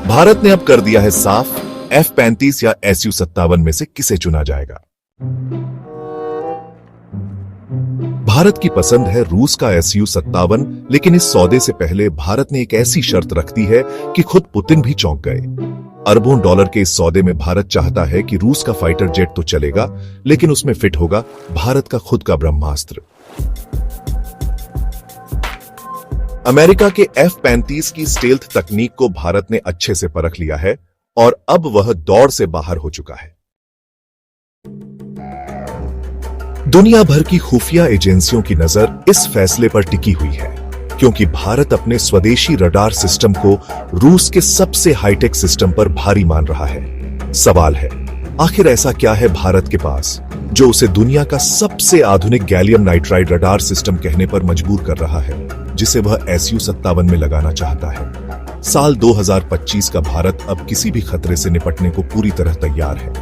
भारत ने अब कर दिया है साफ, F-35 या Su-57 में से किसे चुना जाएगा। भारत की पसंद है रूस का Su-57, लेकिन इस सौदे से पहले भारत ने एक ऐसी शर्त रख दी है कि खुद पुतिन भी चौंक गए। अरबों डॉलर के इस सौदे में भारत चाहता है कि रूस का फाइटर जेट तो चलेगा, लेकिन उसमें फिट होगा भारत का खुद का ब्रह्मास्त्र। अमेरिका के F-35 की स्टेल्थ तकनीक को भारत ने अच्छे से परख लिया है और अब वह दौड़ से बाहर हो चुका है। दुनिया भर की खुफिया एजेंसियों की नजर इस फैसले पर टिकी हुई है, क्योंकि भारत अपने स्वदेशी रडार सिस्टम को रूस के सबसे हाईटेक सिस्टम पर भारी मान रहा है। सवाल है, आखिर ऐसा क्या है भारत के पास जो उसे दुनिया का सबसे आधुनिक गैलियम नाइट्राइड रडार सिस्टम कहने पर मजबूर कर रहा है, जिसे वह Su-57 में लगाना चाहता है। साल 2025 का भारत अब किसी भी खतरे से निपटने को पूरी तरह तैयार है।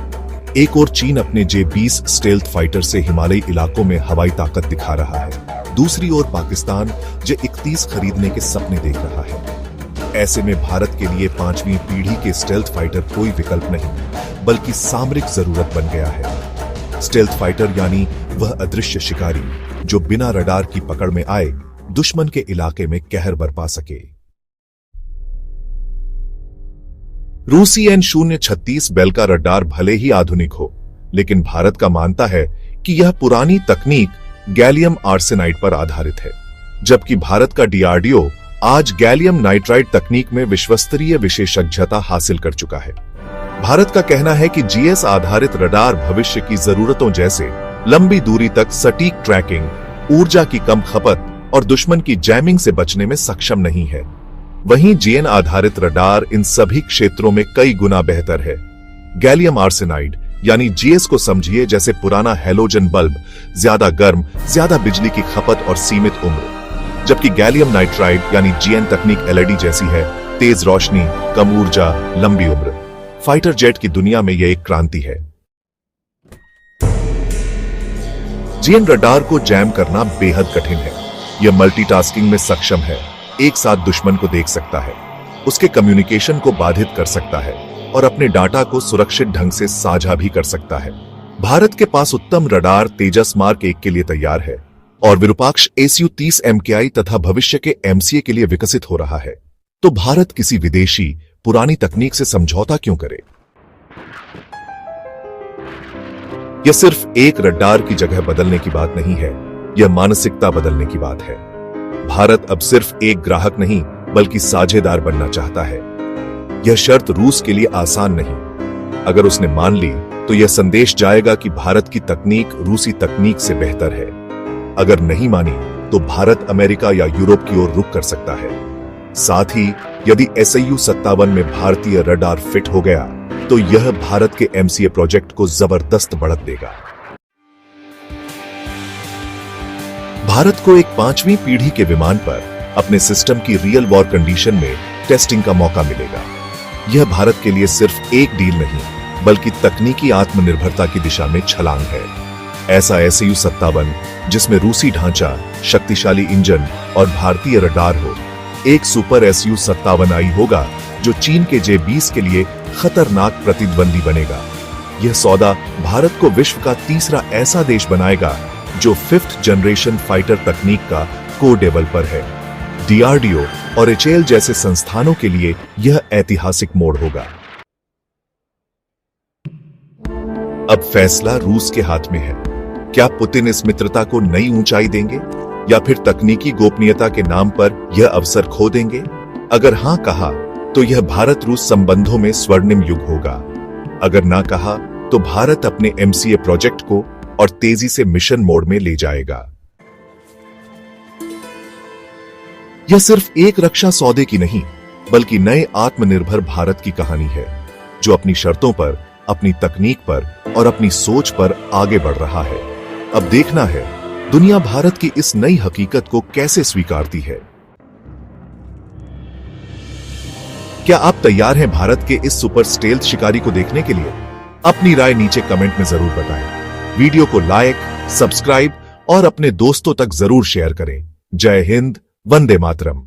एक और चीन अपने J-20 स्टेल्थ फाइटर से हिमालयी इलाकों में हवाई ताकत दिखा रहा है। दूसरी ओर पाकिस्तान J-31 खरीदने के सपने देख रहा है। ऐसे में भारत के लिए 5वीं पीढ़ी के स्टेल्थ फाइटर कोई विकल्प नहीं, बल्कि सामरिक जरूरत बन गया है। स्टेल्थ फाइटर यानी वह अदृश्य शिकारी जो बिना रडार की पकड़ में आए दुश्मन के इलाके में कहर बरपा सके। रूसी N-036 बेल का रडार भले ही आधुनिक हो, लेकिन भारत का मानता है कि यह पुरानी तकनीक गैलियम आर्सेनाइड पर आधारित है, जबकि भारत का DRDO आज गैलियम नाइट्राइड तकनीक में विश्वस्तरीय विशेषज्ञता हासिल कर चुका है। भारत का कहना है कि GS आधारित रडार भविष्य की जरूरतों जैसे लंबी दूरी तक सटीक ट्रैकिंग, ऊर्जा की कम खपत और दुश्मन की जैमिंग से बचने में सक्षम नहीं है। वहीं GN आधारित रडार इन सभी क्षेत्रों में कई गुना बेहतर है। गैलियम आर्सेनाइड यानी GS को समझिए जैसे पुराना हैलोजन बल्ब, ज्यादा गर्म, ज्यादा बिजली की खपत और सीमित उम्र, जबकि गैलियम नाइट्राइड यानी GN तकनीक LED जैसी है, तेज रोशनी, कम ऊर्जा, लंबी उम्र। फाइटर जेट की दुनिया में यह एक क्रांति है। GN रडार को जैम करना बेहद कठिन है। यह मल्टीटास्किंग में सक्षम है, एक साथ दुश्मन को देख सकता है, उसके कम्युनिकेशन को बाधित कर सकता है और अपने डाटा को सुरक्षित ढंग से साझा भी कर सकता है। भारत के पास उत्तम रडार तेजस मार्क 1 के लिए तैयार है और विरूपाक्ष Su-30 MKI तथा भविष्य के MCA के लिए विकसित हो रहा है। तो भारत किसी विदेशी पुरानी तकनीक से समझौता क्यों करे? यह सिर्फ एक रडार की जगह बदलने की बात नहीं है, यह मानसिकता बदलने की बात है। भारत अब सिर्फ एक ग्राहक नहीं, बल्कि साझेदार बनना चाहता है। यह शर्त रूस के लिए आसान नहीं। अगर उसने मान ली तो यह संदेश जाएगा कि भारत की तकनीक रूसी तकनीक से बेहतर है। अगर नहीं मानी तो भारत अमेरिका या यूरोप की ओर रुख कर सकता है। साथ ही यदि Su-57 में भारतीय रडार फिट हो गया तो यह भारत के MCA प्रोजेक्ट को जबरदस्त बढ़त देगा। भारत को एक 5वीं पीढ़ी के विमान पर अपने सिस्टम की रियल वॉर कंडीशन में टेस्टिंग का मौका मिलेगा। यह भारत के लिए सिर्फ एक डील नहीं, बल्कि तकनीकी आत्मनिर्भरता की दिशा में छलांग है। ऐसा Su-57 जिसमें रूसी ढांचा, शक्तिशाली इंजन और भारतीय रडार हो, एक सुपर Su-57I होगा जो चीन के J-20 के लिए खतरनाक प्रतिद्वंदी बनेगा। यह सौदा भारत को विश्व का तीसरा ऐसा देश बनाएगा जो 5th जनरेशन फाइटर तकनीक का को डेवलपर है। DRDO और HAL जैसे संस्थानों के लिए यह ऐतिहासिक मोड़ होगा। अब फैसला रूस के हाथ में है। क्या पुतिन इस मित्रता को नई ऊंचाई देंगे या फिर तकनीकी गोपनीयता के नाम पर यह अवसर खो देंगे? अगर हां कहा तो यह भारत रूस संबंधों में स्वर्णिम युग होगा। अगर ना कहा तो भारत अपने MCA प्रोजेक्ट को और तेजी से मिशन मोड में ले जाएगा। यह सिर्फ एक रक्षा सौदे की नहीं, बल्कि नए आत्मनिर्भर भारत की कहानी है, जो अपनी शर्तों पर, अपनी तकनीक पर और अपनी सोच पर आगे बढ़ रहा है। अब देखना है दुनिया भारत की इस नई हकीकत को कैसे स्वीकारती है। क्या आप तैयार हैं भारत के इस सुपर स्टेल्थ शिकारी को देखने के लिए? अपनी राय नीचे कमेंट में जरूर बताएं। वीडियो को लाइक, सब्सक्राइब और अपने दोस्तों तक जरूर शेयर करें। जय हिंद, वंदे मातरम।